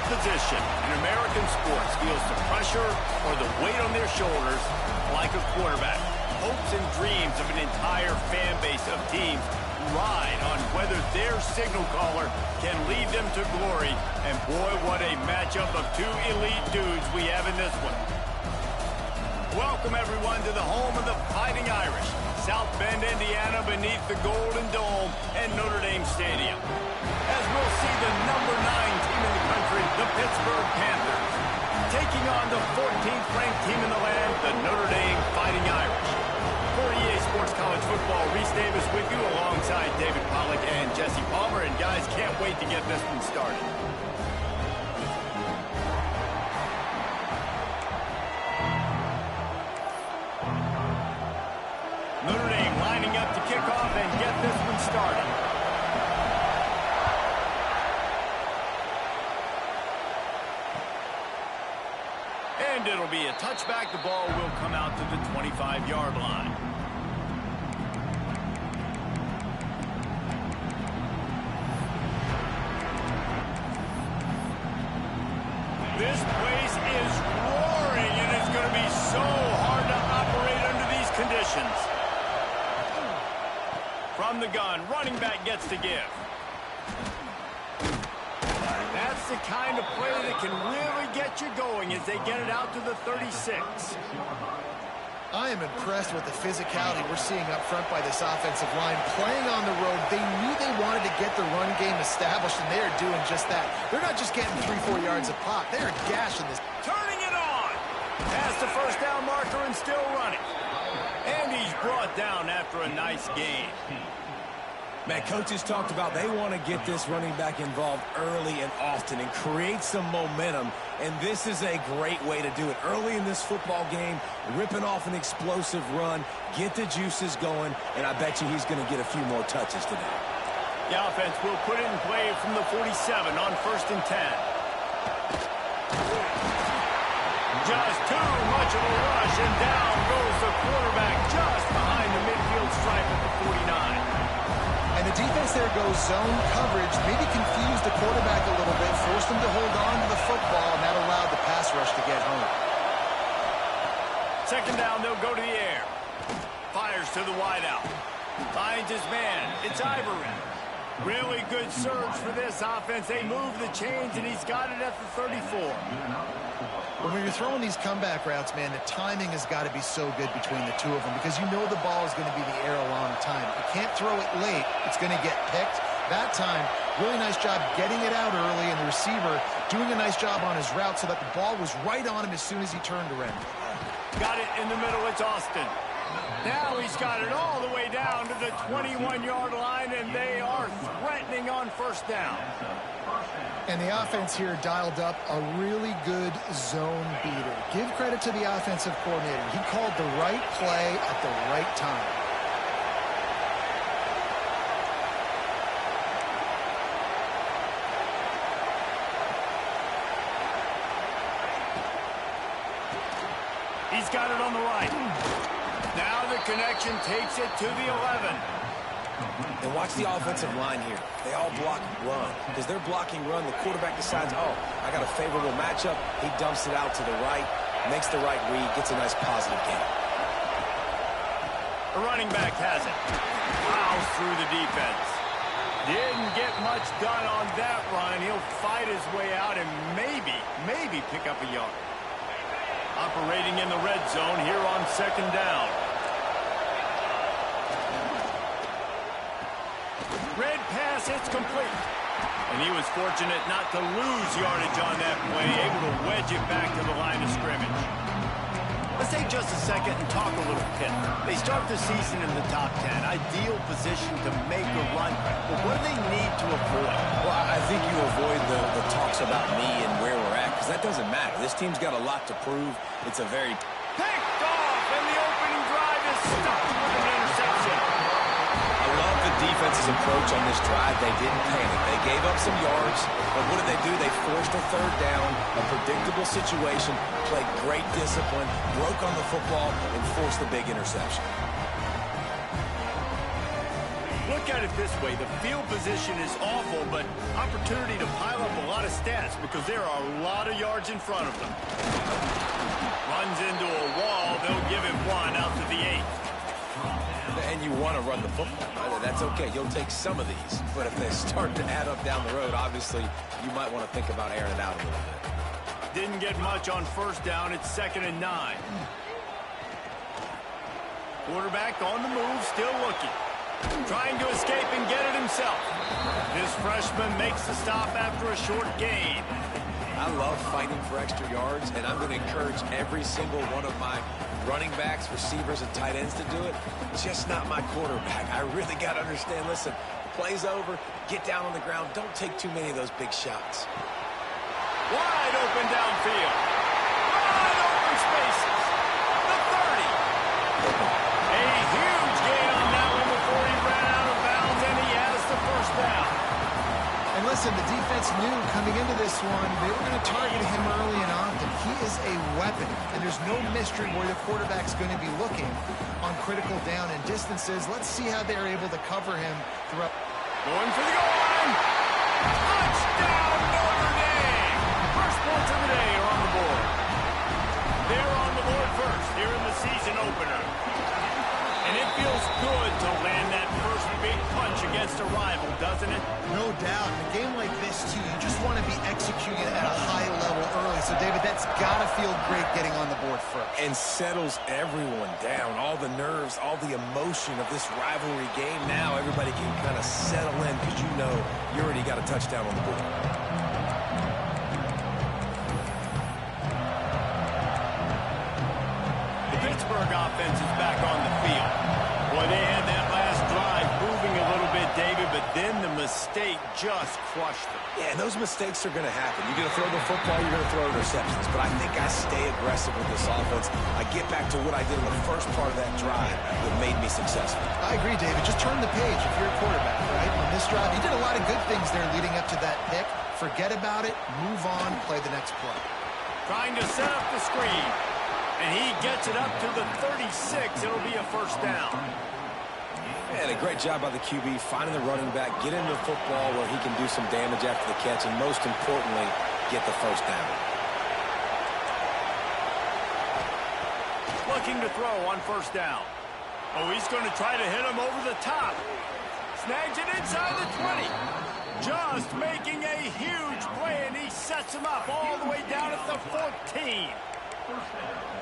position in American sports feels the pressure or the weight on their shoulders like a quarterback. Hopes and dreams of an entire fan base of teams ride on whether their signal caller can lead them to glory. And boy, what a matchup of two elite dudes we have in this one. Welcome, everyone, to the home of the Fighting Irish, South Bend, Indiana, beneath the Golden Dome and Notre Dame Stadium. As we'll see the number 9 team in the country, the Pittsburgh Panthers, taking on the 14th ranked team in the land, the Notre Dame Fighting Irish. For EA Sports College Football, Reese Davis with you alongside David Pollack and Jesse Palmer. And guys, can't wait to get this one started. Notre Dame lining up to kick off and get this one started. And it'll be a touchback. The ball will come out to the 25-yard line. This place is roaring, and it's going to be so hard to operate under these conditions. From the gun, running back gets to give. That's the kind of play that can really get you going as they get it out to the 36. I am impressed with the physicality we're seeing up front by this offensive line. Playing on the road, they knew they wanted to get the run game established, and they are doing just that. They're not just getting 3-4 yards a pop. They are gashing this. Turning it on. Past the first down marker and still running. And he's brought down after a nice gain. Man, coaches talked about they want to get this running back involved early and often and create some momentum, and this is a great way to do it. Early in this football game, ripping off an explosive run, get the juices going, and I bet you he's going to get a few more touches today. The offense will put it in play from the 47 on 1st and 10. Just too much of a rush, and down goes the quarterback just behind the midfield stripe at the 49. And the defense there goes zone coverage, maybe confused the quarterback a little bit, forced him to hold on to the football, and that allowed the pass rush to get home. Second down, they'll go to the air. Fires to the wideout. Finds his man. It's Ivory. Really good surge for this offense. They move the chains, and he's got it at the 34. When you're throwing these comeback routes, man, the timing has got to be so good between the two of them because you know the ball is going to be in the air a long time. You can't throw it late. It's going to get picked. That time, really nice job getting it out early, and the receiver doing a nice job on his route so that the ball was right on him as soon as he turned around. Got it in the middle. It's Austin. Now he's got it all the way down to the 21-yard line, and they are threatening on first down. And the offense here dialed up a really good zone beater. Give credit to the offensive coordinator. He called the right play at the right time. He's got it on the right. Now the connection takes it to the 11. And watch the offensive line here. They all block run. Because they're blocking run, the quarterback decides, oh, I got a favorable matchup. He dumps it out to the right, makes the right read, gets a nice positive gain. The running back has it. Plows through the defense. Didn't get much done on that run. He'll fight his way out and maybe pick up a yard. Operating in the red zone here on second down. Red pass, it's complete. And he was fortunate not to lose yardage on that play, able to wedge it back to the line of scrimmage. Let's take just a second and talk a little Pitt. They start the season in the top 10. Ideal position to make a run. But what do they need to avoid? Well, I think you avoid the talks about me and where we're at, because that doesn't matter. This team's got a lot to prove. It's a very... Picked off, and the opening drive is stopped with an interception. I love the defense's approach on this drive. They didn't panic. They gave up some yards, but what did they do? They forced a third down, a predictable situation, played great discipline, broke on the football, and forced the big interception. Look Look at it this way. The field position is awful, but opportunity to pile up a lot of stats because there are a lot of yards in front of them. Runs into a wall. They'll give him one out to the 8. And you want to run the football. That's okay. You'll take some of these. But if they start to add up down the road, obviously, you might want to think about airing it out a little bit. Didn't get much on first down. It's 2nd and 9. Quarterback on the move, still looking. Trying to escape and get it himself. This freshman makes the stop after a short gain. I love fighting for extra yards, and I'm going to encourage every single one of my running backs, receivers, and tight ends to do it. Just not my quarterback. I really got to understand, listen, play's over, get down on the ground, don't take too many of those big shots. Wide open downfield. Wide open spaces. The 30. A huge gain on that one before he ran out of bounds, and he has the first down. And listen, the defense knew coming into this one, they were going to target him early and often. He is a weapon, and there's no mystery where the quarterback's going to be looking on critical down and distances. Let's see how they're able to cover him throughout. Going for the goal line. Touchdown, Notre Dame. First points of the day are on the board. They're on the board first here in the season opener. And it feels good to land that first big punch against a rival, doesn't it? No doubt. In a game like this, too, you just want to be executing at a high level early. So, David, that's got to feel great getting on the board first. And settles everyone down. All the nerves, all the emotion of this rivalry game. Now everybody can kind of settle in because you know you already got a touchdown on the board. The Pittsburgh offense is back on the field. Boy, they had that last drive moving a little bit, David, but then the mistake just crushed them. Yeah, and those mistakes are going to happen. You're going to throw the football, you're going to throw interceptions. But I think I stay aggressive with this offense. I get back to what I did in the first part of that drive that made me successful. I agree, David. Just turn the page if you're a quarterback, right? On this drive, you did a lot of good things there leading up to that pick. Forget about it, move on, play the next play. Trying to set up the screen. And he gets it up to the 36. It'll be a first down. And a great job by the QB, finding the running back, get into the football where he can do some damage after the catch, and most importantly, get the first down. Looking to throw on first down. Oh, he's going to try to hit him over the top. Snags it inside the 20. Just making a huge play, and he sets him up all the way down at the 14.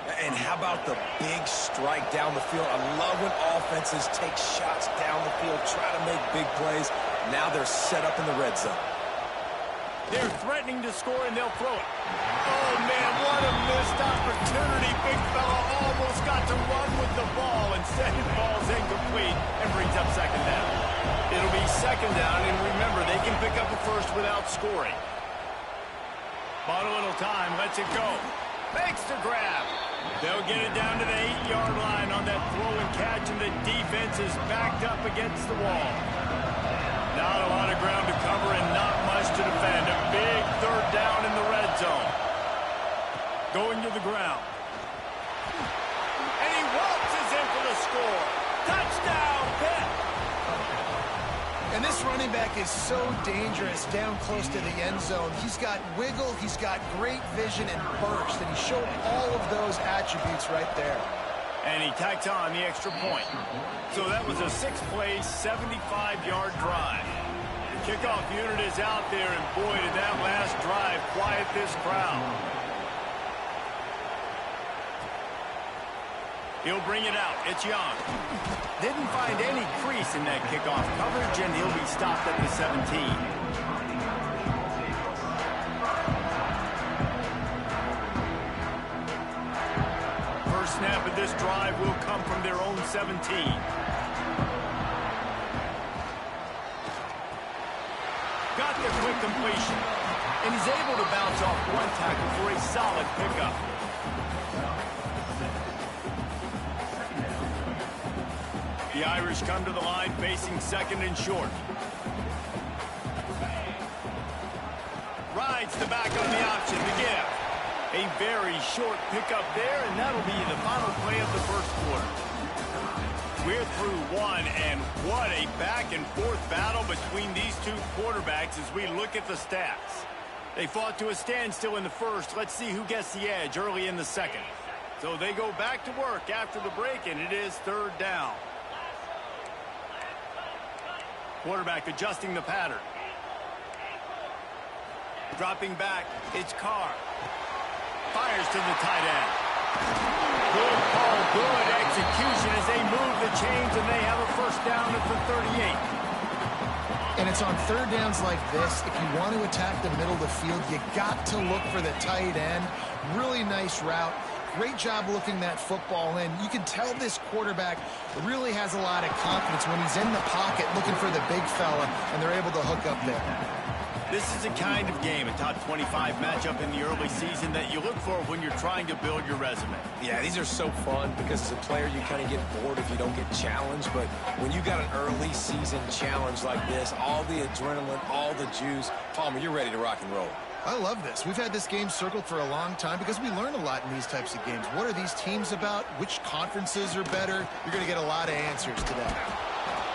And how about the big strike down the field? I love when offenses take shots down the field, try to make big plays. Now they're set up in the red zone. They're threatening to score, and they'll throw it. Oh, man, what a missed opportunity. Big fella almost got to run with the ball. Instead, it falls incomplete and brings up second down. It'll be second down, and remember, they can pick up a first without scoring. Bought a little time, lets it go. Makes the grab. They'll get it down to the 8-yard line on that throw and catch, and the defense is backed up against the wall. Not a lot of ground to cover and not much to defend. A big third down in the red zone. Going to the ground. And he waltzes in for the score. Touchdown, Pitt. And this running back is so dangerous down close to the end zone. He's got wiggle, he's got great vision and burst, and he showed all of those attributes right there. And he tacks on the extra point. So that was a 6-play, 75-yard drive. The kickoff unit is out there, and boy, did that last drive quiet this crowd. He'll bring it out. It's Young. Didn't find any crease in that kickoff coverage, and he'll be stopped at the 17. First snap of this drive will come from their own 17. Got the quick completion, and he's able to bounce off one tackle for a solid pickup. The Irish come to the line facing second and short. Rides the back on the option to give. A very short pickup there, and that'll be the final play of the first quarter. We're through one, and what a back-and-forth battle between these two quarterbacks as we look at the stats. They fought to a standstill in the first. Let's see who gets the edge early in the second. So they go back to work after the break, and it is third down. Quarterback adjusting the pattern. Dropping back, it's Carr. Fires to the tight end. Good call, good execution as they move the chains, and they have a first down at the 38. And it's on third downs like this. If you want to attack the middle of the field, you got to look for the tight end. Really nice route. Great job looking that football in. You can tell this quarterback really has a lot of confidence when he's in the pocket looking for the big fella, and they're able to hook up there. This is the kind of game, a top 25 matchup in the early season, that you look for when you're trying to build your resume. Yeah, these are so fun because as a player you kind of get bored if you don't get challenged. But when you got an early season challenge like this, all the adrenaline, all the juice, Palmer, you're ready to rock and roll. I love this. We've had this game circled for a long time because we learn a lot in these types of games. What are these teams about? Which conferences are better? You're going to get a lot of answers today.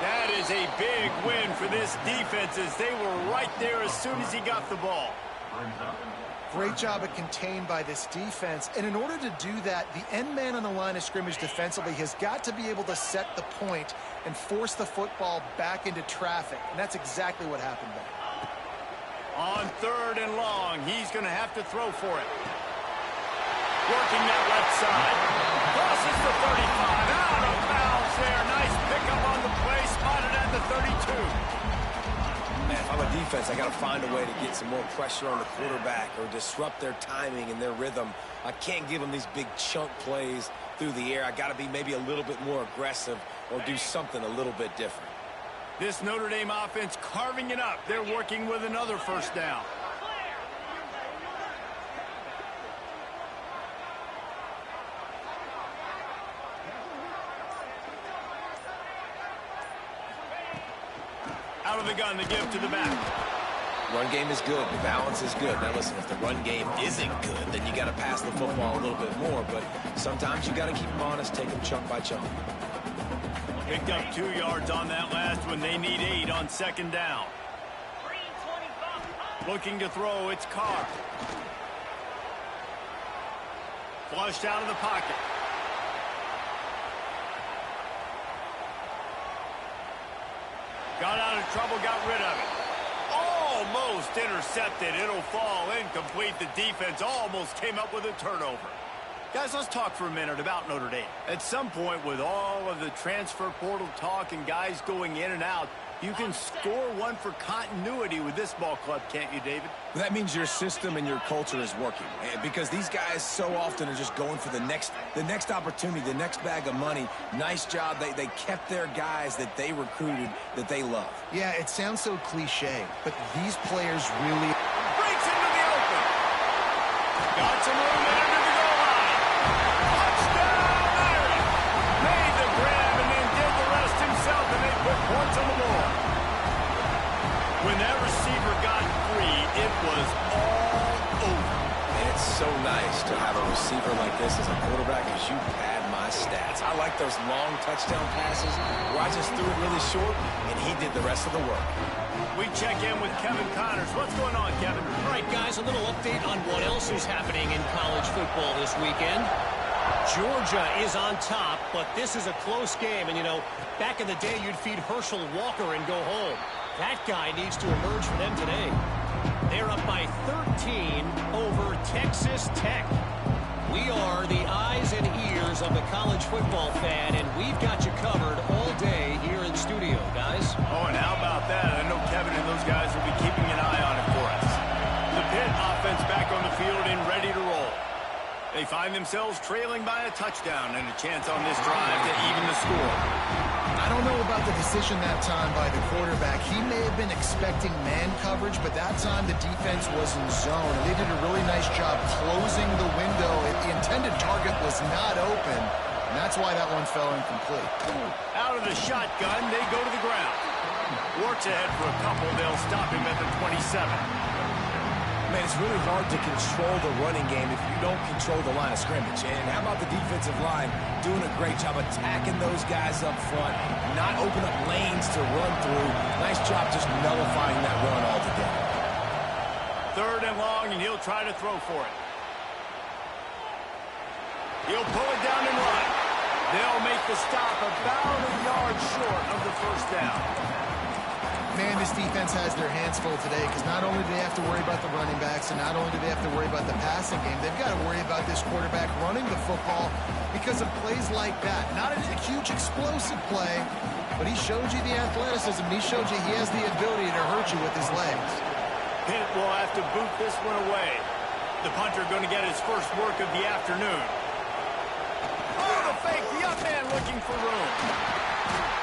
That is a big win for this defense as they were right there as soon as he got the ball. Great job of contained by this defense. And in order to do that, the end man on the line of scrimmage defensively has got to be able to set the point and force the football back into traffic. And that's exactly what happened there. On third and long, he's going to have to throw for it. Working that left side. Crosses the 35. Out of bounds there. Nice pickup on the play. Spotted at the 32. Man, if I'm a defense, I got to find a way to get some more pressure on the quarterback or disrupt their timing and their rhythm. I can't give them these big chunk plays through the air. I got to be maybe a little bit more aggressive or do something a little bit different. This Notre Dame offense carving it up. They're working with another first down. Out of the gun, the give to the back. Run game is good. The balance is good. Now, listen, if the run game isn't good, then you got to pass the football a little bit more. But sometimes you got to keep them honest, take them chunk by chunk. Picked up 2 yards on that last one. They need 8 on second down. Looking to throw, it's Carr. Flushed out of the pocket. Got out of trouble, got rid of it. Almost intercepted. It'll fall incomplete. The defense almost came up with a turnover. Guys, let's talk for a minute about Notre Dame. At some point, with all of the transfer portal talk and guys going in and out, you can score one for continuity with this ball club, can't you, David? That means your system and your culture is working, because these guys so often are just going for the next opportunity, the next bag of money. Nice job. They kept their guys that they recruited, that they love. Yeah, it sounds so cliche, but these players really... Breaks into the open. Got some room there to the goal line. Touchdown, Ireland. Made the grab and then did the rest himself, and they put points on the board. When that receiver got free, it was all over. And it's so nice to have a receiver like this as a quarterback because you pad my stats. I like those long touchdown passes where I just threw it really short, and he did the rest of the work. We check in with Kevin Connors. What's going on, Kevin? All right, guys, a little update on what else is happening in college football this weekend. Georgia is on top, but this is a close game. And, you know, back in the day, you'd feed Herschel Walker and go home. That guy needs to emerge for them today. They're up by 13 over Texas Tech. We are the eyes and ears of the college football fan, and we've got you covered all day here in studio, guys. Oh, and how about that? I know Kevin and those guys will be keeping an eye on it for us. The Pitt offense back on the field and ready to roll. They find themselves trailing by a touchdown and a chance on this drive to even the score. I don't know about the decision that time by the quarterback. He may have been expecting man coverage, but that time the defense was in zone. And they did a really nice job closing the window. The intended target was not open, and that's why that one fell incomplete. Out of the shotgun, they go to the ground. Works ahead for a couple. They'll stop him at the 27. Man, it's really hard to control the running game if you don't control the line of scrimmage. And how about the defensive line doing a great job attacking those guys up front, not open up lanes to run through. Nice job just nullifying that run altogether. 3rd and long, and he'll try to throw for it. He'll pull it down and run. They'll make the stop about a yard short of the 1st down. Man, this defense has their hands full today because not only do they have to worry about the running backs and not only do they have to worry about the passing game, they've got to worry about this quarterback running the football because of plays like that. Not a huge explosive play, but he showed you the athleticism. He showed you he has the ability to hurt you with his legs. Pitt will have to boot this one away. The punter going to get his first work of the afternoon. Oh, the fake, the up man looking for room.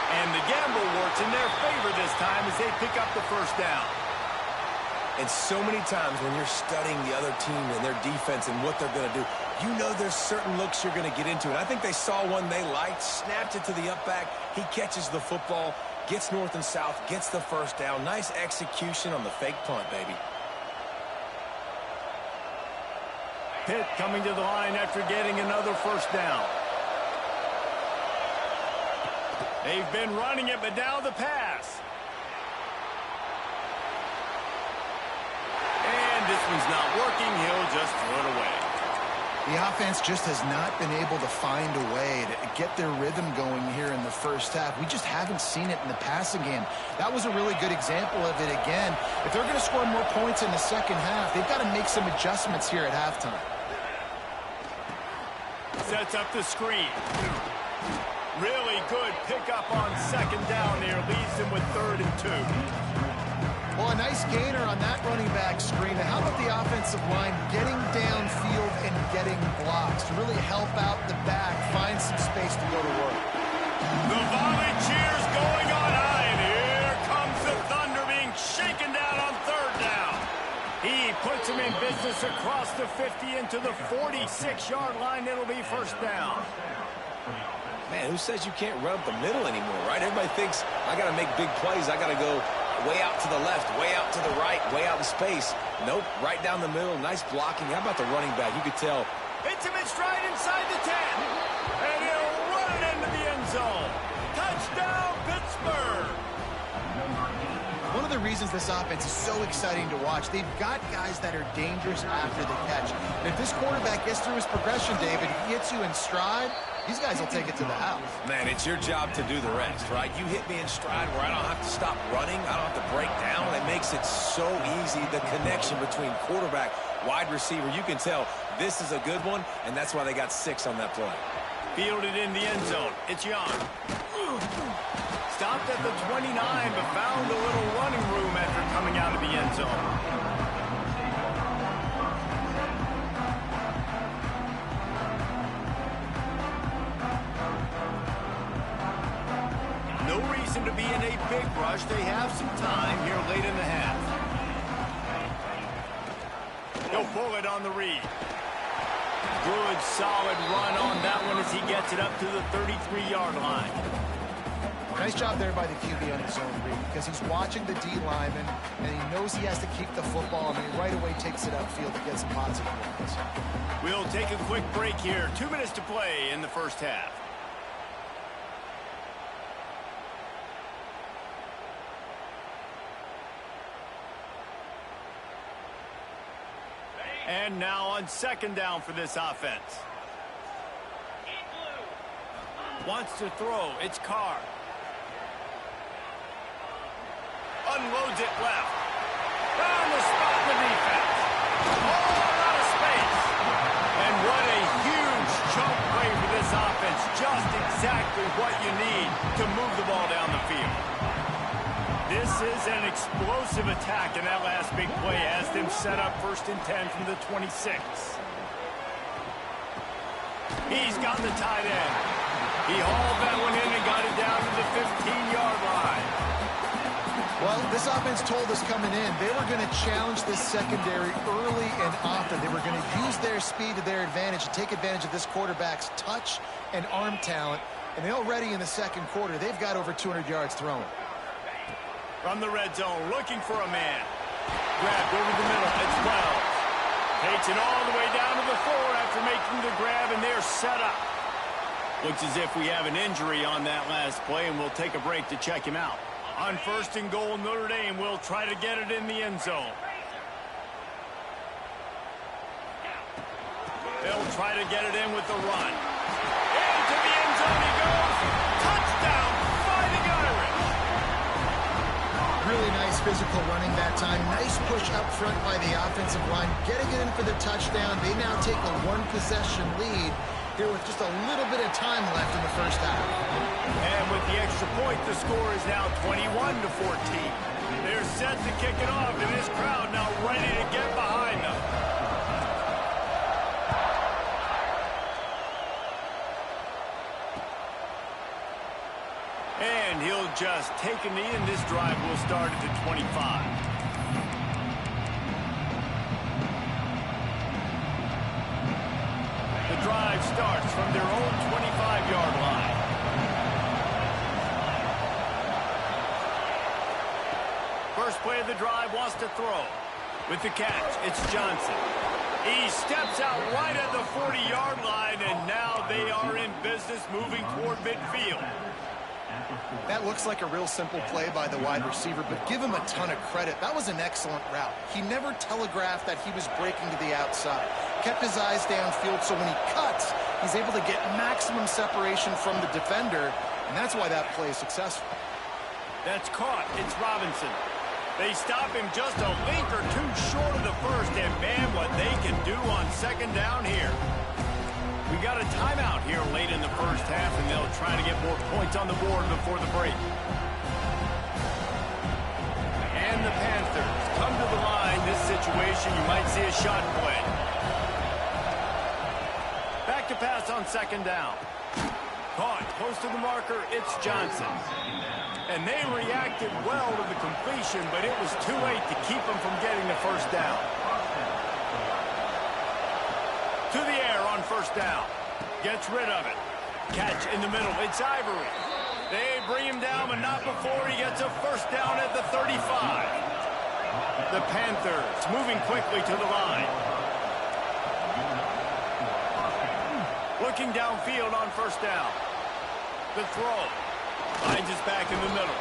And the gamble works in their favor this time as they pick up the 1st down. And so many times when you're studying the other team and their defense and what they're going to do, you know there's certain looks you're going to get into. And I think they saw one they liked, snapped it to the up back. He catches the football, gets north and south, gets the 1st down. Nice execution on the fake punt, baby. Pitt coming to the line after getting another 1st down. They've been running it, but now the pass. And this one's not working. He'll just throw it away. The offense just has not been able to find a way to get their rhythm going here in the 1st half. We just haven't seen it in the passing game. That was a really good example of it again. If they're going to score more points in the 2nd half, they've got to make some adjustments here at halftime. Sets up the screen. Really good pickup on 2nd down there. Leaves them with 3rd and 2. Well, a nice gainer on that running back screen. How about the offensive line getting downfield and getting blocks to really help out the back, find some space to go to work? The volley cheers going on high, and here comes the Thunder being shaken down on 3rd down. He puts him in business across the 50 into the 46-yard line. It'll be 1st down. Man, who says you can't run up the middle anymore, right? Everybody thinks I got to make big plays. I got to go way out to the left, way out to the right, way out in space. Nope, right down the middle. Nice blocking. How about the running back? You could tell. Hits him in stride inside the 10. And he'll run it into the end zone. Touchdown, Pittsburgh. One of the reasons this offense is so exciting to watch, they've got guys that are dangerous after the catch. And if this quarterback gets through his progression, David, he hits you in stride, these guys will take it to the house. Man, it's your job to do the rest, right? You hit me in stride where I don't have to stop running. I don't have to break down. It makes it so easy. The connection between quarterback, wide receiver, you can tell this is a good one, and that's why they got 6 on that play. Fielded in the end zone. It's Young. Stopped at the 29, but found a little running room after coming out of the end zone. No reason to be in a big rush. They have some time here late in the half. He'll pull it on the read. Good, solid run on that one as he gets it up to the 33-yard line. Nice job there by the QB on his zone read because he's watching the D lineman and he knows he has to keep the football and he right away takes it upfield to get some positive yards. We'll take a quick break here. 2 minutes to play in the 1st half. And now on 2nd down for this offense. Wants to throw. It's Carr. Unloads it left. Found the spot in the defense. All out of space. And what a huge chunk play for this offense. Just exactly what you need to move the ball down the field. This is an explosive attack, and that last big play has them set up 1st and 10 from the 26. He's got the tight end. He hauled that one in and got it down to the 15-yard line. Well, this offense told us coming in they were going to challenge this secondary early and often. They were going to use their speed to their advantage and take advantage of this quarterback's touch and arm talent. And already in the 2nd quarter, they've got over 200 yards thrown. From the red zone, looking for a man. Grabbed over the middle. It's 12. Takes it all the way down to the floor after making the grab, and they're set up. Looks as if we have an injury on that last play, and we'll take a break to check him out. On 1st and goal, Notre Dame will try to get it in the end zone. They'll try to get it in with the run. Into the end zone he goes. Touchdown, Fighting Irish. Really nice physical running that time. Nice push up front by the offensive line. Getting it in for the touchdown. They now take a one-possession lead here with just a little bit of time left in the first half. And with the extra point, the score is now 21-14. They're set to kick it off, and this crowd now ready to get behind them. And he'll just take a knee, and this drive will start at the 25. The drive starts from their own 25-yard line. First play of the drive, wants to throw. With the catch, it's Johnson. He steps out right at the 40-yard line, and now they are in business moving toward midfield. That looks like a real simple play by the wide receiver, but give him a ton of credit. That was an excellent route. He never telegraphed that he was breaking to the outside. Kept his eyes downfield, so when he cuts, he's able to get maximum separation from the defender, and that's why that play is successful. That's caught. It's Robinson. They stop him just a length or two short of the first, and man, what they can do on 2nd down here. We got a timeout here late in the first half, and they'll try to get more points on the board before the break. And the Panthers come to the line. This situation, you might see a shot play. Back to pass on 2nd down. Caught close to the marker, it's Johnson. And they reacted well to the completion, but it was too late to keep them from getting the first down. To the air on 1st down. Gets rid of it. Catch in the middle. It's Ivory. They bring him down, but not before he gets a 1st down at the 35. The Panthers moving quickly to the line. Looking downfield on 1st down. The throw. Finds his back in the middle.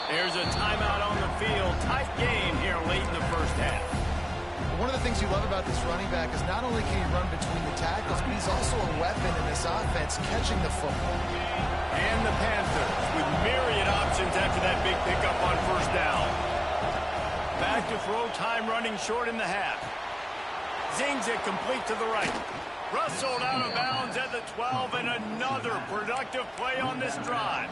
There's a timeout on the field. Tight game here late in the first half. One of the things you love about this running back is not only can he run between the tackles, but he's also a weapon in this offense, catching the football. And the Panthers with myriad options after that big pickup on 1st down. Back to throw, time running short in the half. Zings it complete to the right. Rustled out of bounds at the 12, and another productive play on this drive.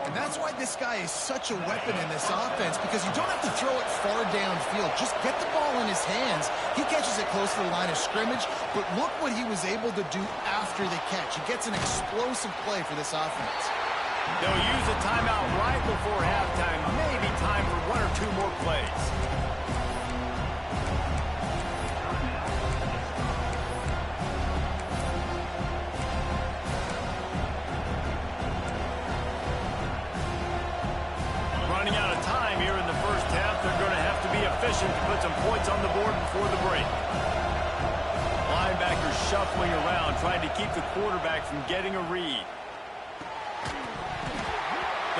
And that's why this guy is such a weapon in this offense, because you don't have to throw it far downfield. Just get the ball in his hands. He catches it close to the line of scrimmage, but look what he was able to do after the catch. He gets an explosive play for this offense. They'll use a timeout right before halftime. Maybe time for 1 or 2 more plays. Running out of time here in the first half. They're going to have to be efficient to put some points on the board before the break. Linebackers shuffling around, trying to keep the quarterback from getting a read.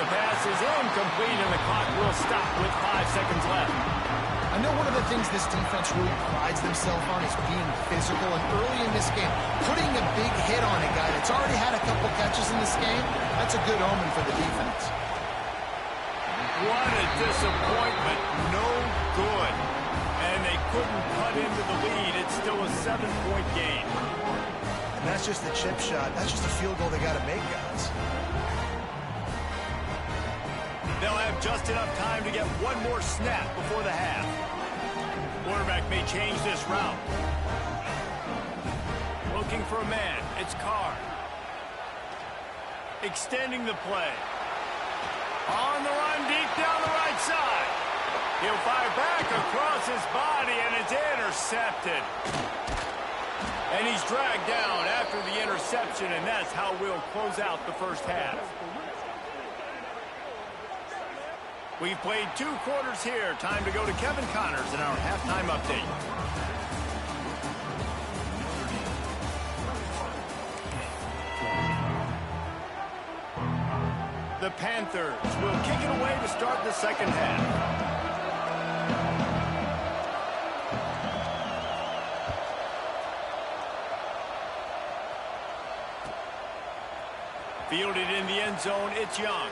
The pass is incomplete, and the clock will stop with 5 seconds left. I know one of the things this defense really prides themselves on is being physical, and early in this game, putting a big hit on a guy that's already had a couple catches in this game, that's a good omen for the defense. What a disappointment. No good. And they couldn't cut into the lead. It's still a 7-point game. And that's just the chip shot. That's just a field goal they got to make, guys. They'll have just enough time to get one more snap before the half. Quarterback may change this route. Looking for a man. It's Carr. Extending the play. On the run, deep down the right side. He'll fire back across his body, and it's intercepted. And he's dragged down after the interception, and that's how we'll close out the first half. We've played 2 quarters here. Time to go to Kevin Connors in our halftime update. The Panthers will kick it away to start the second half. Fielded in the end zone, it's Young.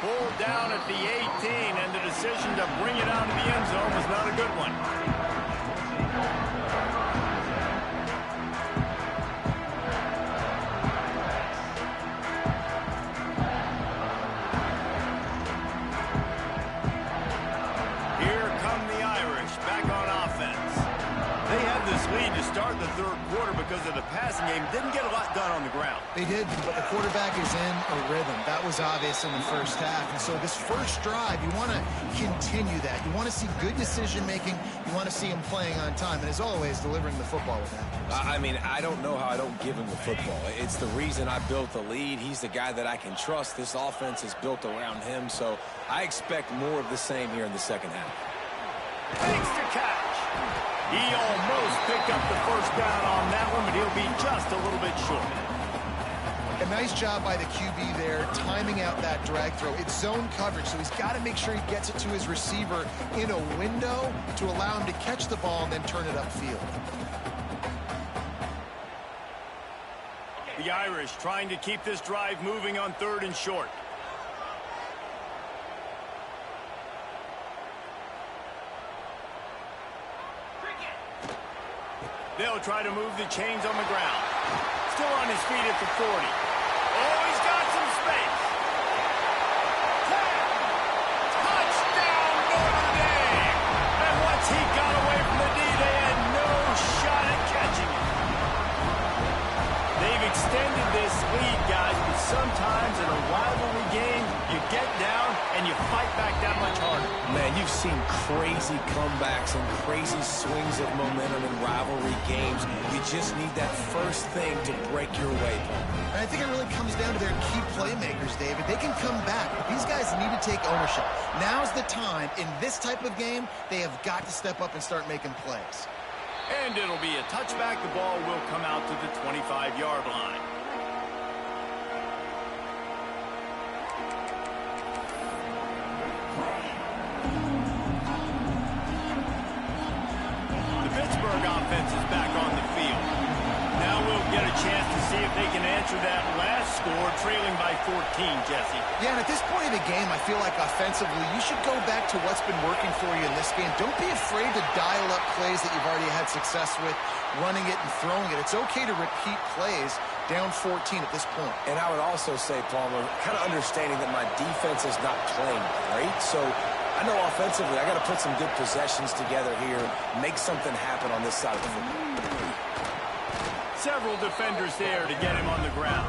Pulled down at the 18, and the decision to bring it out of the end zone was not a good one. Here come the Irish back on offense. They had this lead to start the third quarter because of the passing game. Didn't get a lot done on the ground. They did, but the quarterback is in a rhythm. That was obvious in the first half. And so this first drive, you want to continue that. You want to see good decision-making. You want to see him playing on time. And as always, delivering the football with that. I mean, I don't know how I don't give him the football. It's the reason I built the lead. He's the guy that I can trust. This offense is built around him. So I expect more of the same here in the second half. Thanks to catch. He almost picked up the first down on that one, but he'll be just a little bit short. A nice job by the QB there, timing out that drag throw. It's zone coverage, so he's got to make sure he gets it to his receiver in a window to allow him to catch the ball and then turn it upfield. The Irish trying to keep this drive moving on 3rd and short. They'll try to move the chains on the ground. Still on his feet at the 40. Oh, he's got some space. Touchdown, Notre Dame! And once he got away from the D, they had no shot at catching it. They've extended this lead, guys, but sometimes in a rivalry game, you get down and you fight back that much harder. Man, you've seen crazy comebacks and crazy swings of momentum in rivalry games. You just need that first thing to break your way, Paul. And I think it really comes down to their key playmakers, David. They can come back, but these guys need to take ownership. Now's the time. In this type of game, they have got to step up and start making plays. And it'll be a touchback. The ball will come out to the 25-yard line. Offense is back on the field. Now we'll get a chance to see if they can answer that last score, trailing by 14, Jesse. Yeah, and at this point in the game, I feel like offensively, you should go back to what's been working for you in this game. Don't be afraid to dial up plays that you've already had success with, running it and throwing it. It's okay to repeat plays down 14 at this point. And I would also say, Palmer, kind of understanding that my defense is not playing great, so I know offensively I got to put some good possessions together here, make something happen on this side of the football. Several defenders there to get him on the ground.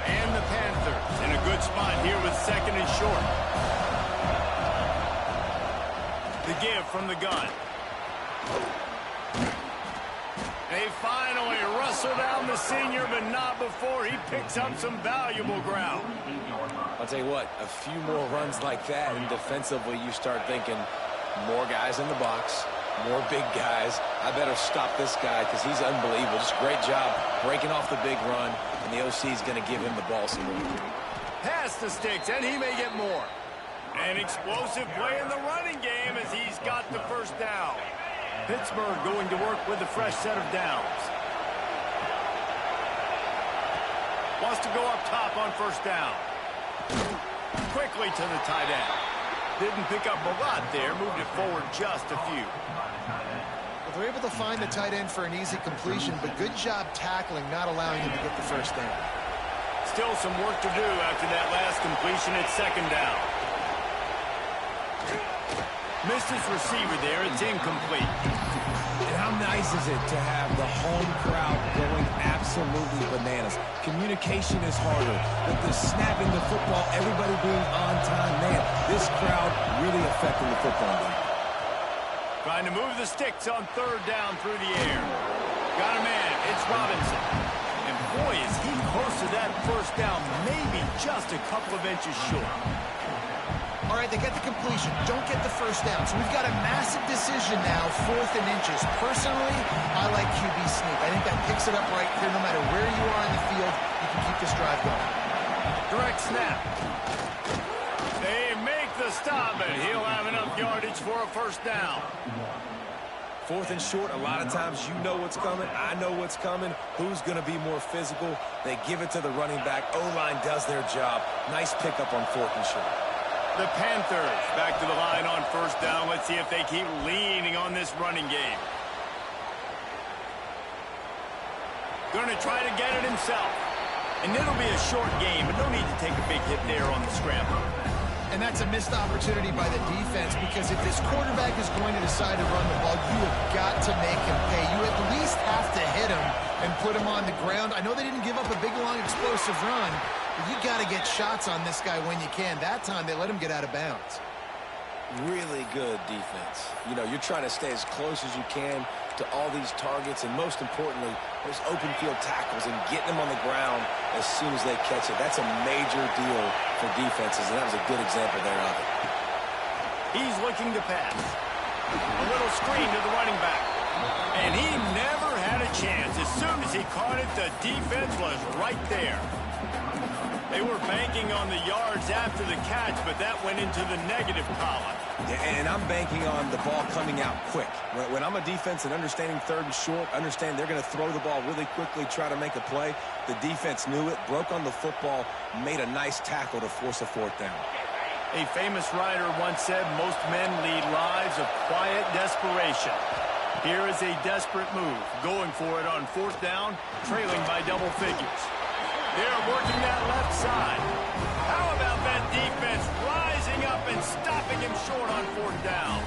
And the Panthers in a good spot here with 2nd and short. The give from the gun. They finally wrestle down the senior, but not before he picks up some valuable ground. I'll tell you what, a few more runs like that, and defensively you start thinking more guys in the box, more big guys. I better stop this guy because he's unbelievable. Just great job breaking off the big run, and the OC is going to give him the ball some more. Pass the sticks, and he may get more. An explosive play in the running game as he's got the first down. Pittsburgh going to work with a fresh set of downs. Wants to go up top on first down. Quickly to the tight end. Didn't pick up a lot there. Moved it forward just a few. Well, they're able to find the tight end for an easy completion, but good job tackling, not allowing him to get the first down. Still some work to do after that last completion at 2nd down. Missed his receiver there. It's incomplete. And how nice is it to have the home crowd going absolutely bananas? Communication is harder. With the snapping the football, everybody being on time, man, this crowd really affecting the football game. Trying to move the sticks on 3rd down through the air. Got a man. It's Robinson. And boy, is he close to that first down, maybe just a couple of inches short. All right, they get the completion. Don't get the first down. So we've got a massive decision now, 4th and inches. Personally, I like QB sneak. I think that picks it up right here. No matter where you are in the field, you can keep this drive going. Direct snap. They make the stop, and he'll have enough yardage for a first down. 4th and short, a lot of times you know what's coming. I know what's coming. Who's going to be more physical? They give it to the running back. O-line does their job. Nice pickup on 4th and short. The Panthers back to the line on first down. Let's see if they keep leaning on this running game. Going to try to get it himself. And it'll be a short game, but no need to take a big hit there on the scramble. And that's a missed opportunity by the defense, because if this quarterback is going to decide to run the ball, you have got to make him pay. You at least have to hit him and put him on the ground. I know they didn't give up a big, long, explosive run, but you got to get shots on this guy when you can. That time, they let him get out of bounds. Really good defense. You know, you're trying to stay as close as you can to all these targets, and most importantly, those open field tackles and getting them on the ground as soon as they catch it. That's a major deal for defenses, and that was a good example there of it. He's looking to pass. A little screen to the running back. And he never had a chance. As soon as he caught it, the defense was right there. They were banking on the yards after the catch, but that went into the negative column. Yeah, and I'm banking on the ball coming out quick. When I'm a defense and understanding 3rd and short, understand they're going to throw the ball really quickly, try to make a play. The defense knew it, broke on the football, made a nice tackle to force a 4th down. A famous writer once said, most men lead lives of quiet desperation. Here is a desperate move, going for it on 4th down, trailing by double figures. They're working that left side. How about that defense rising up and stopping him short on 4th down?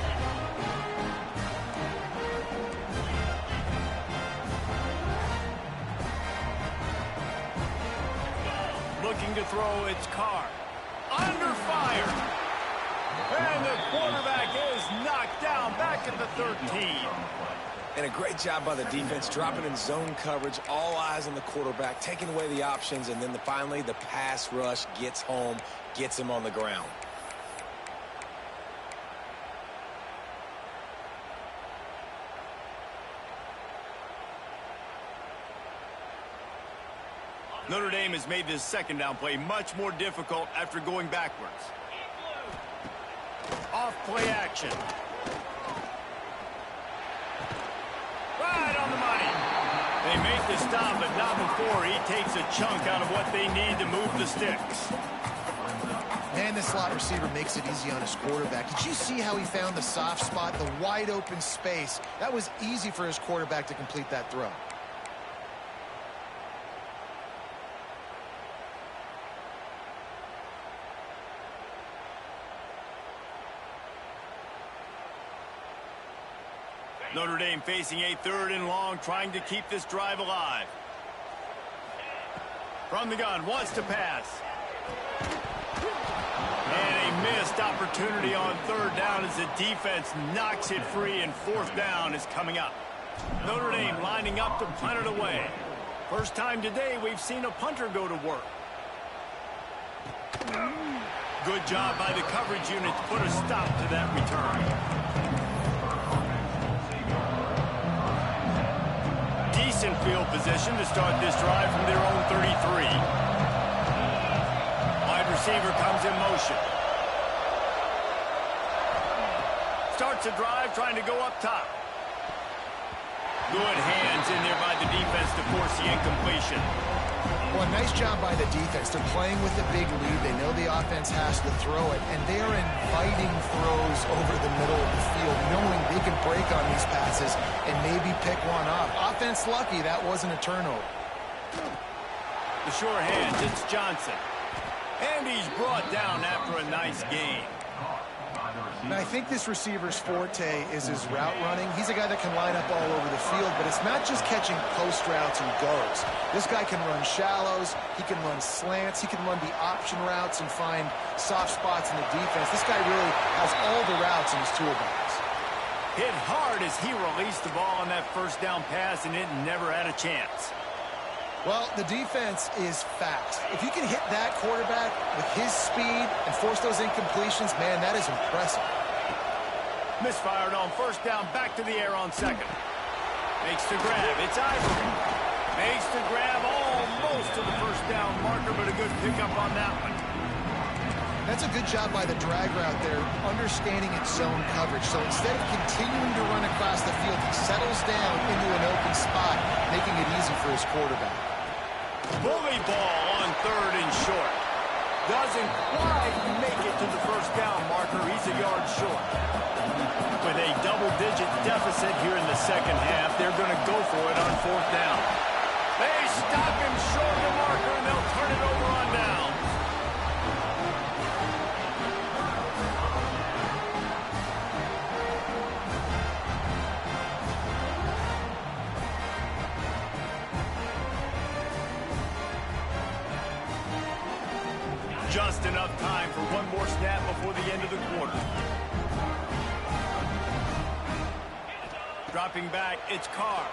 Looking to throw, it's Carr. Under fire. And the quarterback is knocked down back at the 13. And a great job by the defense, dropping in zone coverage, all eyes on the quarterback, taking away the options, and then finally the pass rush gets home, gets him on the ground. Notre Dame has made this 2nd down play much more difficult after going backwards. Off play action. Right on the money. They make the stop, but not before he takes a chunk out of what they need to move the sticks. Man, the slot receiver makes it easy on his quarterback. Did you see how he found the soft spot, the wide open space? That was easy for his quarterback to complete that throw. Notre Dame facing a 3rd and long, trying to keep this drive alive. From the gun, wants to pass. And a missed opportunity on 3rd down as the defense knocks it free, and 4th down is coming up. Notre Dame lining up to punt it away. First time today we've seen a punter go to work. Good job by the coverage unit to put a stop to that return. Decent field position to start this drive from their own 33. Wide receiver comes in motion. Starts a drive trying to go up top. Good hands in there by the defense to force the incompletion. Well, nice job by the defense. They're playing with a big lead. They know the offense has to throw it, and they are inviting throws over the middle of the field, knowing they can break on these passes and maybe pick one off. Offense lucky that wasn't a turnover. The sure hands, it's Johnson. And he's brought down after a nice gain. And I think this receiver's forte is his route running. He's a guy that can line up all over the field, but it's not just catching post routes and goes. This guy can run shallows, he can run slants, he can run the option routes and find soft spots in the defense. This guy really has all the routes in his toolbox. Hit hard as he released the ball on that first down pass, and it never had a chance. Well, the defense is fast. If you can hit that quarterback with his speed and force those incompletions, man, that is impressive. Misfired on first down, back to the air on second. Makes the grab. It's Ivory. Makes the grab almost to the first down marker, but a good pickup on that one. That's a good job by the drag route there, understanding its zone coverage. So instead of continuing to run across the field, he settles down into an open spot, making it easy for his quarterback. Bully ball on third and short. Doesn't quite make it to the first down marker. He's a yard short. With a double-digit deficit here in the second half, they're going to go for it on fourth down. They stop him short of the marker, and they'll turn it over on downs. Just enough time for one more snap before the end of the quarter. Dropping back, it's Carr.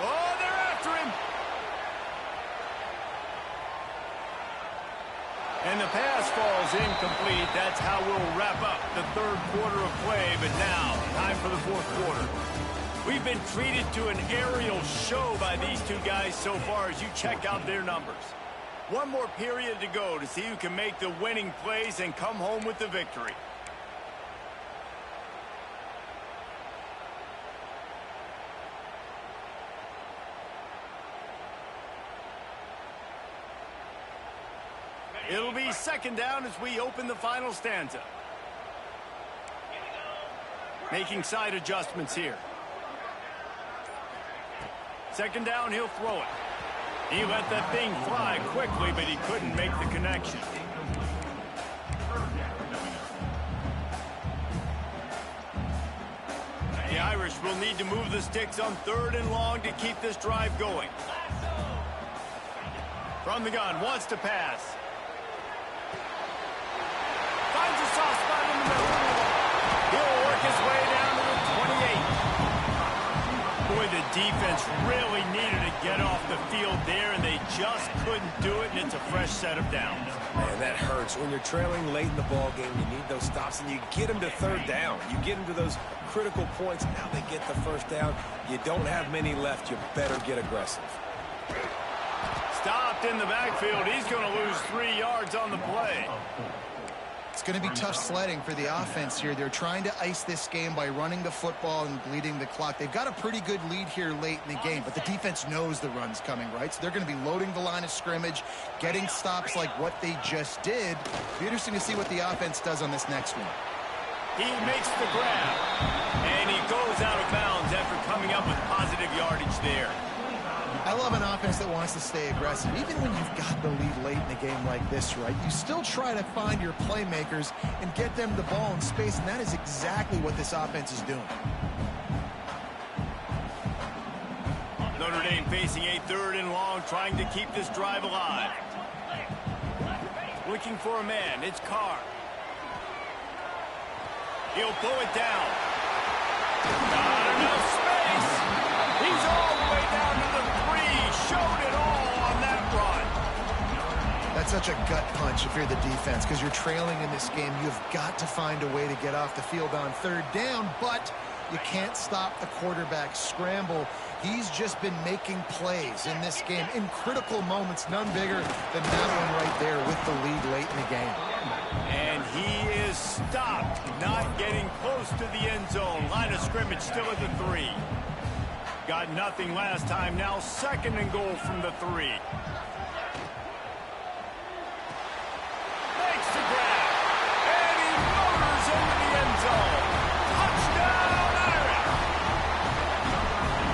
Oh, they're after him. And the pass falls incomplete. That's how we'll wrap up the third quarter of play. But now, time for the fourth quarter. We've been treated to an aerial show by these two guys so far as you check out their numbers. One more period to go to see who can make the winning plays and come home with the victory. It'll be second down as we open the final stanza. Making side adjustments here. Second down, he'll throw it. He let that thing fly quickly, but he couldn't make the connection. The Irish will need to move the sticks on third and long to keep this drive going. From the gun, wants to pass. Finds a soft spot in the middle. He'll work his way down to the 28. Boy, the defense really needed to get off the field there, and they just couldn't do it, and it's a fresh set of downs. Man, that hurts. When you're trailing late in the ball game, you need those stops, and you get them to third down. You get them to those critical points. Now they get the first down. You don't have many left. You better get aggressive. Stopped in the backfield. He's going to lose 3 yards on the play. It's going to be tough sledding for the offense here. They're trying to ice this game by running the football and bleeding the clock. They've got a pretty good lead here late in the game, but the defense knows the run's coming, right? So they're going to be loading the line of scrimmage, getting stops like what they just did. It'll be interesting to see what the offense does on this next one. He makes the grab, and he goes out of bounds after coming up with positive yardage there. I love an offense that wants to stay aggressive. Even when you've got the lead late in a game like this, right, you still try to find your playmakers and get them the ball in space, and that is exactly what this offense is doing. Notre Dame facing a third and long, trying to keep this drive alive. Looking for a man. It's Carr. He'll pull it down. Not enough space. He's all the way down to the 3. Showed it all on that run. That's such a gut punch if you're the defense, because you're trailing in this game. You've got to find a way to get off the field on third down, but you can't stop the quarterback scramble. He's just been making plays in this game in critical moments, none bigger than that one right there with the lead late in the game. And he is stopped, not getting close to the end zone. Line of scrimmage still at the 3. Got nothing last time. Now second and goal from the 3. Makes the grab. And he motors into the end zone. Touchdown, Irish!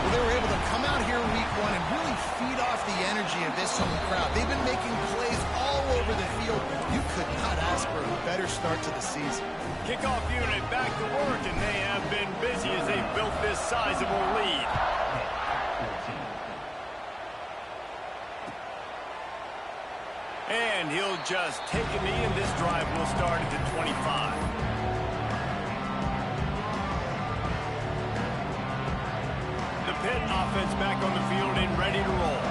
Well, they were able to come out here week 1 and really feed off the energy of this home crowd. They've been making plays all over the field. You could not ask for a better start to the season. Kickoff unit back to work, and they have been busy as they've built this sizable lead. And he'll just take a knee, and this drive will start at the 25. Pitt offense back on the field and ready to roll.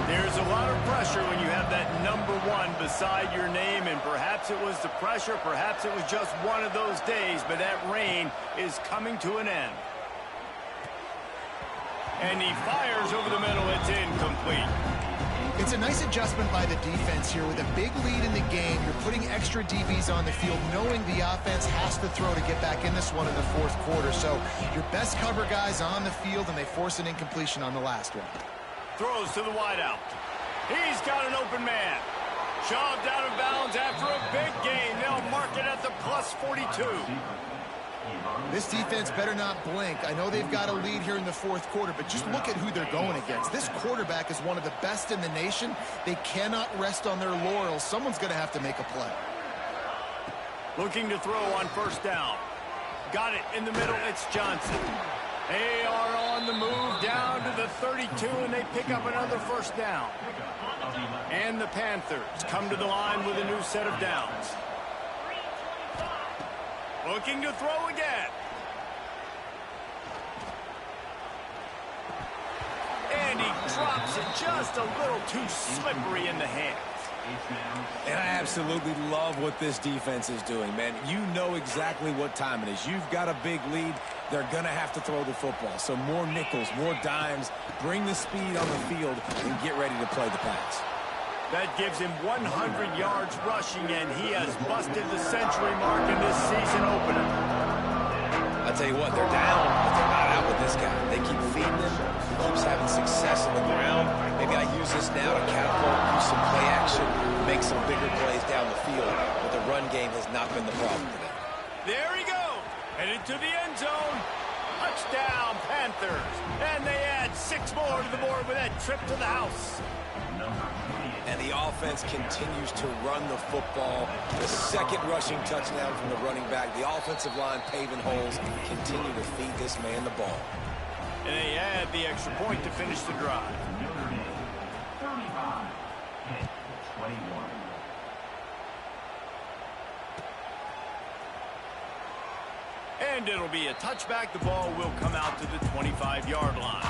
There's a lot of pressure when you have that number 1 beside your name, and perhaps it was the pressure, perhaps it was just one of those days, but that reign is coming to an end. And he fires over the middle. It's incomplete. It's a nice adjustment by the defense here. With a big lead in the game, you're putting extra DBs on the field, knowing the offense has to throw to get back in this one in the fourth quarter. So your best cover guys on the field, and they force an incompletion on the last one. Throws to the wideout. He's got an open man. Shoved out of bounds after a big gain. They'll mark it at the plus 42. This defense better not blink. I know they've got a lead here in the fourth quarter, but just look at who they're going against. This quarterback is one of the best in the nation. They cannot rest on their laurels. Someone's going to have to make a play. Looking to throw on first down. Got it in the middle. It's Johnson. They are on the move down to the 32, and they pick up another first down. And the Panthers come to the line with a new set of downs. Looking to throw again. And he drops it just a little too slippery in the hands. And I absolutely love what this defense is doing, man. You know exactly what time it is. You've got a big lead. They're going to have to throw the football. So more nickels, more dimes. Bring the speed on the field and get ready to play the pass. That gives him 100 yards rushing, and he has busted the century mark in this season opener. I'll tell you what, they're down, but they're not out with this guy. They keep feeding him. He keeps having success on the ground. Maybe I use this now to catapult, use some play action, make some bigger plays down the field. But the run game has not been the problem today. There he goes. Headed to the end zone. Touchdown, Panthers. And they add 6 more to the board with that trip to the house. And the offense continues to run the football. The second rushing touchdown from the running back. The offensive line paving holes. Continue to feed this man the ball. And they add the extra point to finish the drive. And it'll be a touchback. The ball will come out to the 25-yard line.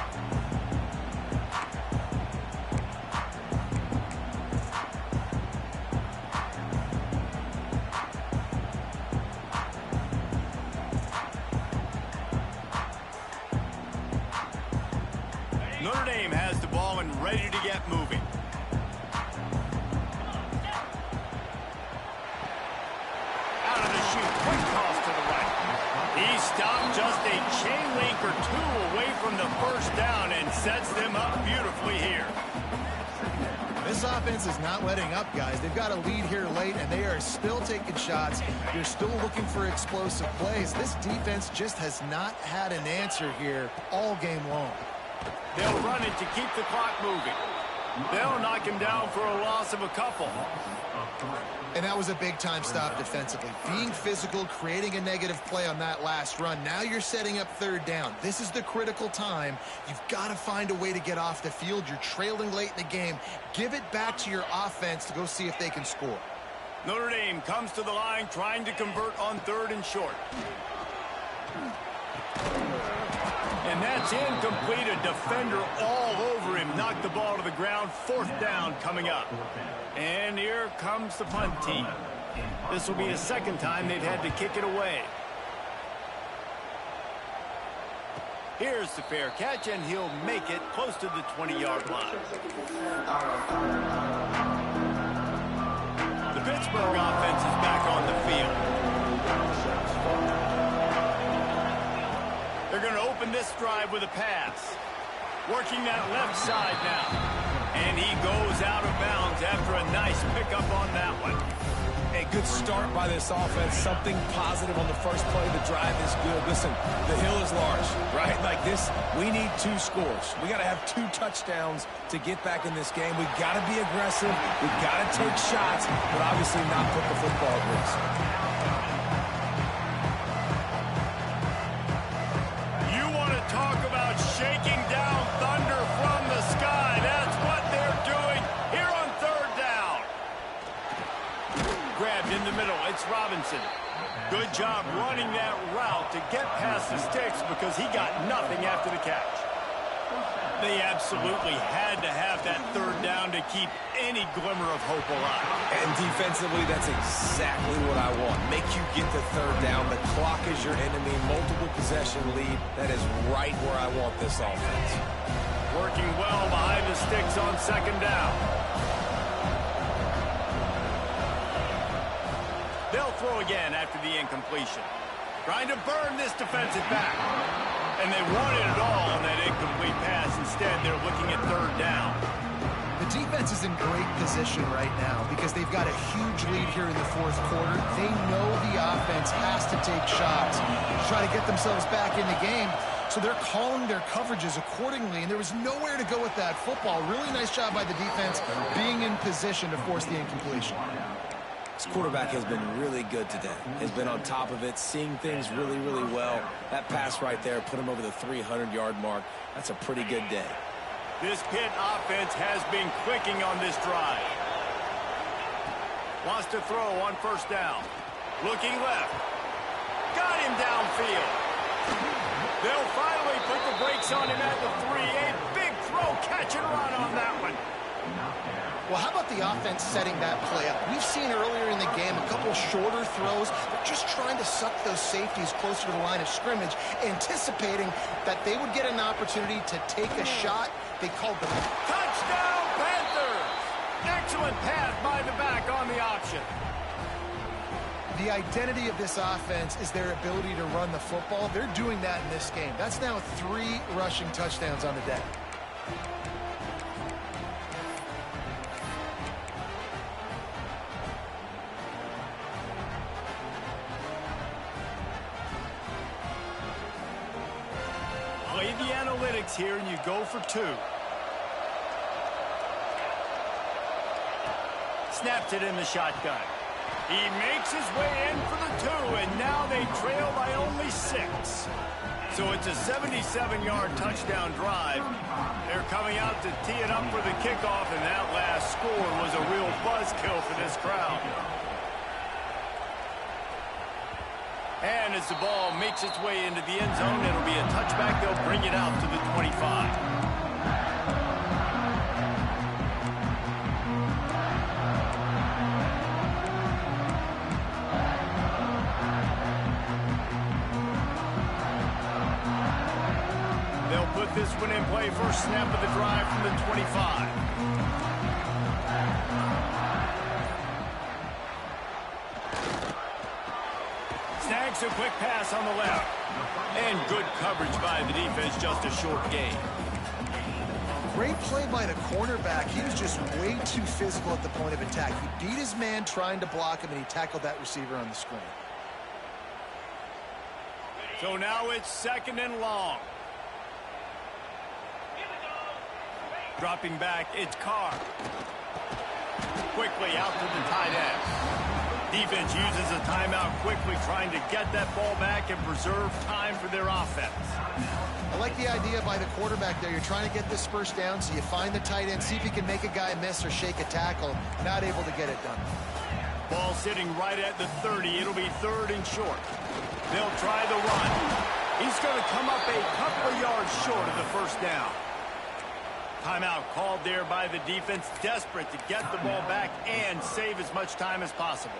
Notre Dame has the ball and ready to get moving. Out of the chute, quick toss to the right. He stopped just a chain link or 2 away from the first down and sets them up beautifully here. This offense is not letting up, guys. They've got a lead here late, and they are still taking shots. You're still looking for explosive plays. This defense just has not had an answer here all game long. They'll run it to keep the clock moving. They'll knock him down for a loss of a couple. And that was a big-time stop defensively. Being physical, creating a negative play on that last run. Now you're setting up third down. This is the critical time. You've got to find a way to get off the field. You're trailing late in the game. Give it back to your offense to go see if they can score. Notre Dame comes to the line trying to convert on 3rd and short. And that's incomplete. A defender all over him. Knocked the ball to the ground. 4th down coming up. And here comes the punt team. This will be the 2nd time they've had to kick it away. Here's the fair catch, and he'll make it close to the 20-yard line. The Pittsburgh offense is back on the field. They're going to open this drive with a pass. Working that left side now. And he goes out of bounds after a nice pickup on that one. A good start by this offense. Something positive on the first play. The drive is good. Listen, the hill is large, right? Like this, we need 2 scores. We got to have 2 touchdowns to get back in this game. We got to be aggressive. We got to take shots, but obviously not put the football at risk. You want to talk about shaking down thunder from the sky? That's what they're doing here on 3rd down. Grabbed in the middle. It's Robinson. Good job running that route to get past the sticks because he got nothing after the catch. They absolutely had to have that third down to keep any glimmer of hope alive. And defensively, that's exactly what I want. Make you get the third down. The clock is your enemy. Multiple possession lead. That is right where I want this offense. Working well behind the sticks on second down. They'll throw again after the incompletion. Trying to burn this defensive back. And they wanted it all on that incomplete pass. Instead, they're looking at third down. The defense is in great position right now because they've got a huge lead here in the fourth quarter. They know the offense has to take shots to try to get themselves back in the game. So they're calling their coverages accordingly, and there was nowhere to go with that football. Really nice job by the defense being in position to force the incompletion. This quarterback has been really good today. Has been on top of it, seeing things really, really well. That pass right there put him over the 300-yard mark. That's a pretty good day. This Pitt offense has been clicking on this drive. Wants to throw on first down. Looking left. Got him downfield. They'll finally put the brakes on him at the 3. A big throw, catch and run on that one. Well, how about the offense setting that play up? We've seen earlier in the game a couple shorter throws. They're just trying to suck those safeties closer to the line of scrimmage, anticipating that they would get an opportunity to take a shot. They called the touchdown, Panthers! Excellent pass by the back on the option. The identity of this offense is their ability to run the football. They're doing that in this game. That's now 3 rushing touchdowns on the day. Play the analytics here, and you go for 2. Snaps it in the shotgun. He makes his way in for the 2, and now they trail by only 6. So it's a 77-yard touchdown drive. They're coming out to tee it up for the kickoff, and that last score was a real buzzkill for this crowd. And as the ball makes its way into the end zone, it'll be a touchback. They'll bring it out to the 25. They'll put this one in play. First snap of the drive from the 25. Snags a quick pass on the left. And good coverage by the defense, just a short gain. Great play by the cornerback. He was just way too physical at the point of attack. He beat his man trying to block him, and he tackled that receiver on the screen. So now it's second and long. Dropping back, it's Carr. Quickly out to the tight end. Defense uses a timeout quickly, trying to get that ball back and preserve time for their offense. I like the idea by the quarterback there. You're trying to get this first down, so you find the tight end, see if he can make a guy miss or shake a tackle. Not able to get it done. Ball sitting right at the 30. It'll be third and short. They'll try the run. He's going to come up a couple of yards short of the first down. Timeout called there by the defense, desperate to get the ball back and save as much time as possible.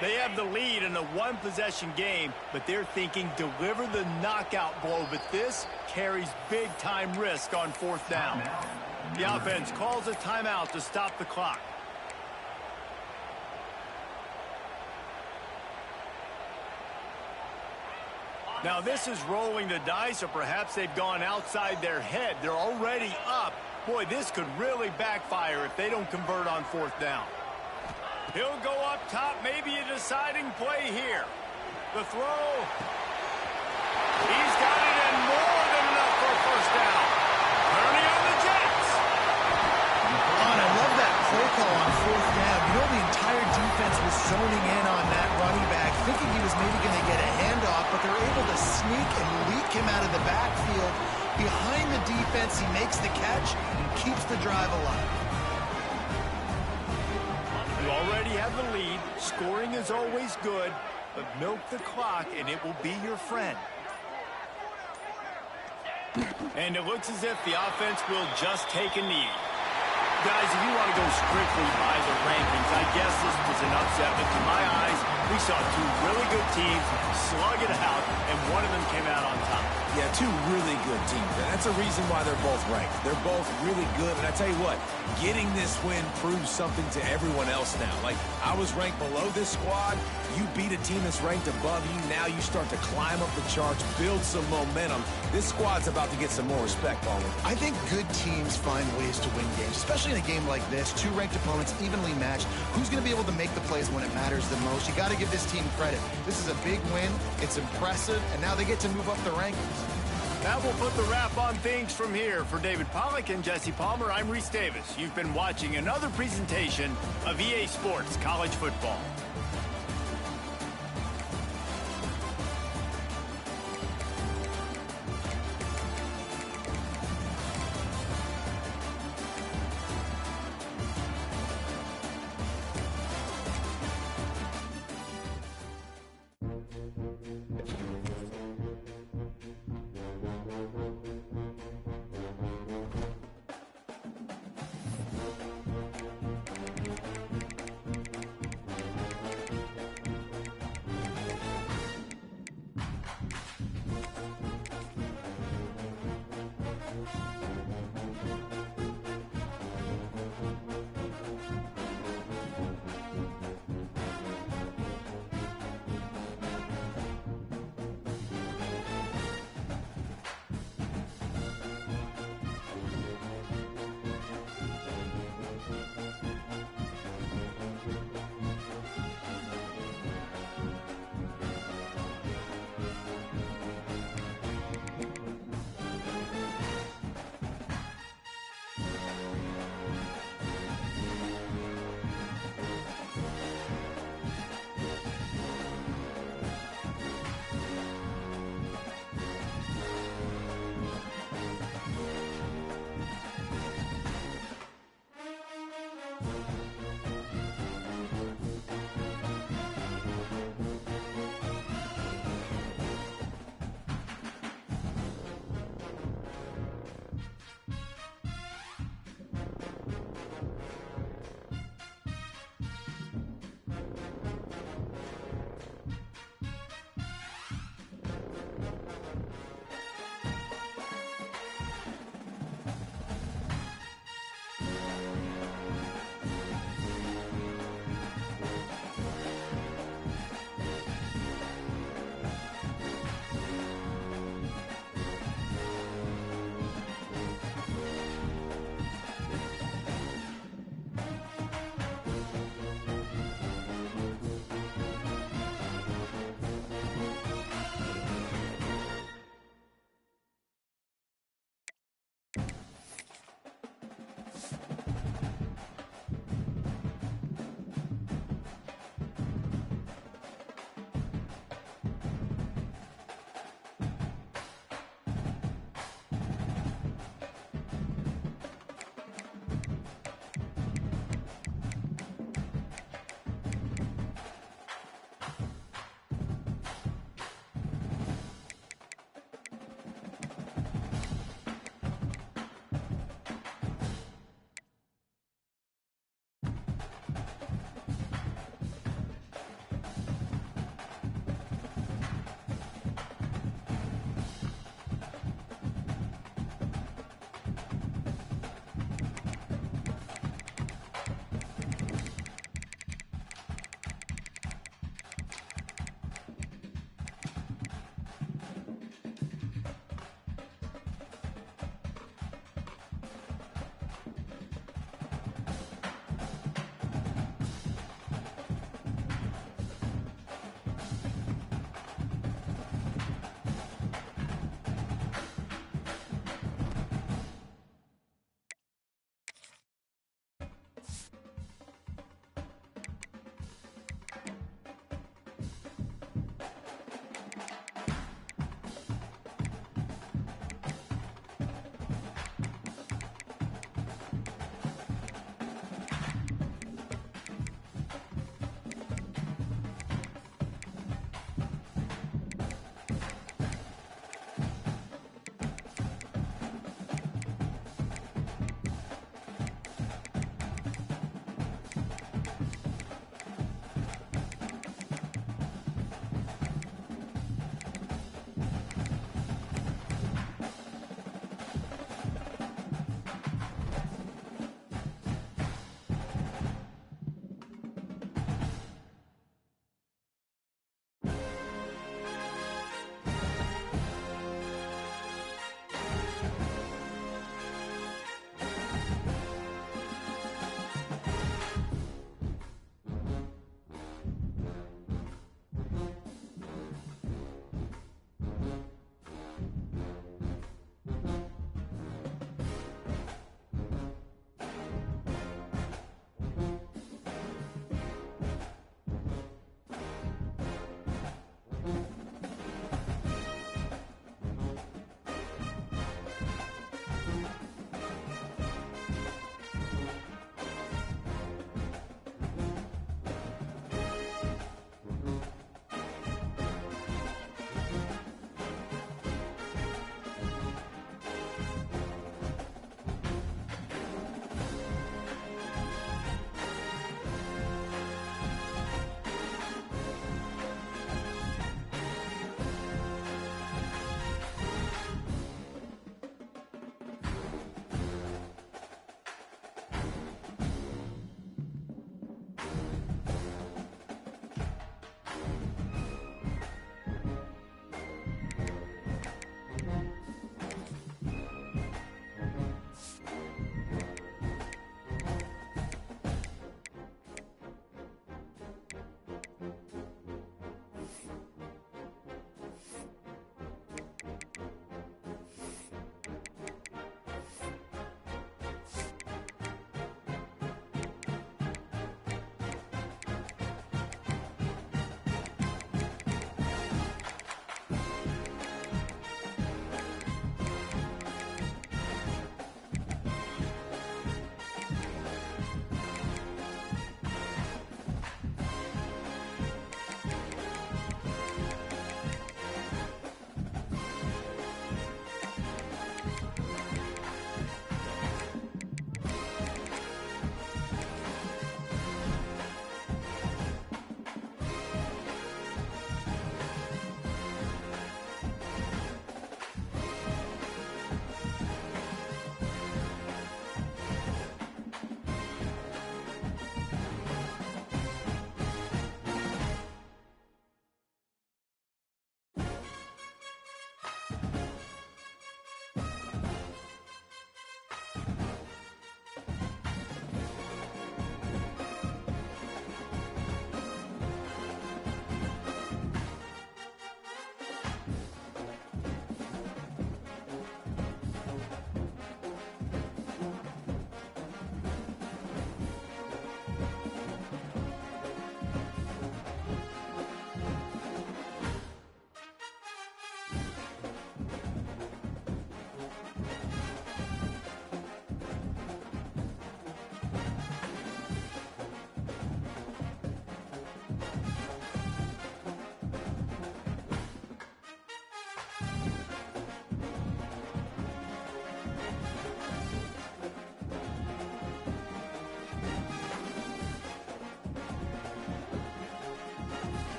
They have the lead in a one-possession game, but they're thinking deliver the knockout blow, but this carries big-time risk on fourth down. The offense calls a timeout to stop the clock. Now this is rolling the dice, or perhaps they've gone outside their head. They're already up. Boy, this could really backfire if they don't convert on fourth down. He'll go up top, maybe a deciding play here. The throw. He's got it in more than enough for a first down. Turning on the Jets. Oh, and I love that play call on fourth down. You know, the entire defense was zoning in on that running back, thinking he was maybe going to get a handoff, but they're able to sneak and leak him out of the backfield. Behind the defense, he makes the catch and keeps the drive alive. have the lead. Scoring is always good, but milk the clock and it will be your friend. And it looks as if the offense will just take a knee. Guys, if you want to go strictly by the rankings, I guess this was an upset, but to my eyes, we saw two really good teams slug it out, and one of them came out on top. Yeah, two really good teams, and that's a reason why they're both ranked. They're both really good, and I tell you what, getting this win proves something to everyone else now. Like, I was ranked below this squad. You beat a team that's ranked above you. Now you start to climb up the charts, build some momentum. This squad's about to get some more respect on them. I think good teams find ways to win games, especially in a game like this. Two ranked opponents evenly matched. Who's going to be able to make the plays when it matters the most? You got to give this team credit. This is a big win. It's impressive, and now they get to move up the rankings. That will put the wrap on things from here. For David Pollack and Jesse Palmer, I'm Reese Davis. You've been watching another presentation of EA Sports College Football.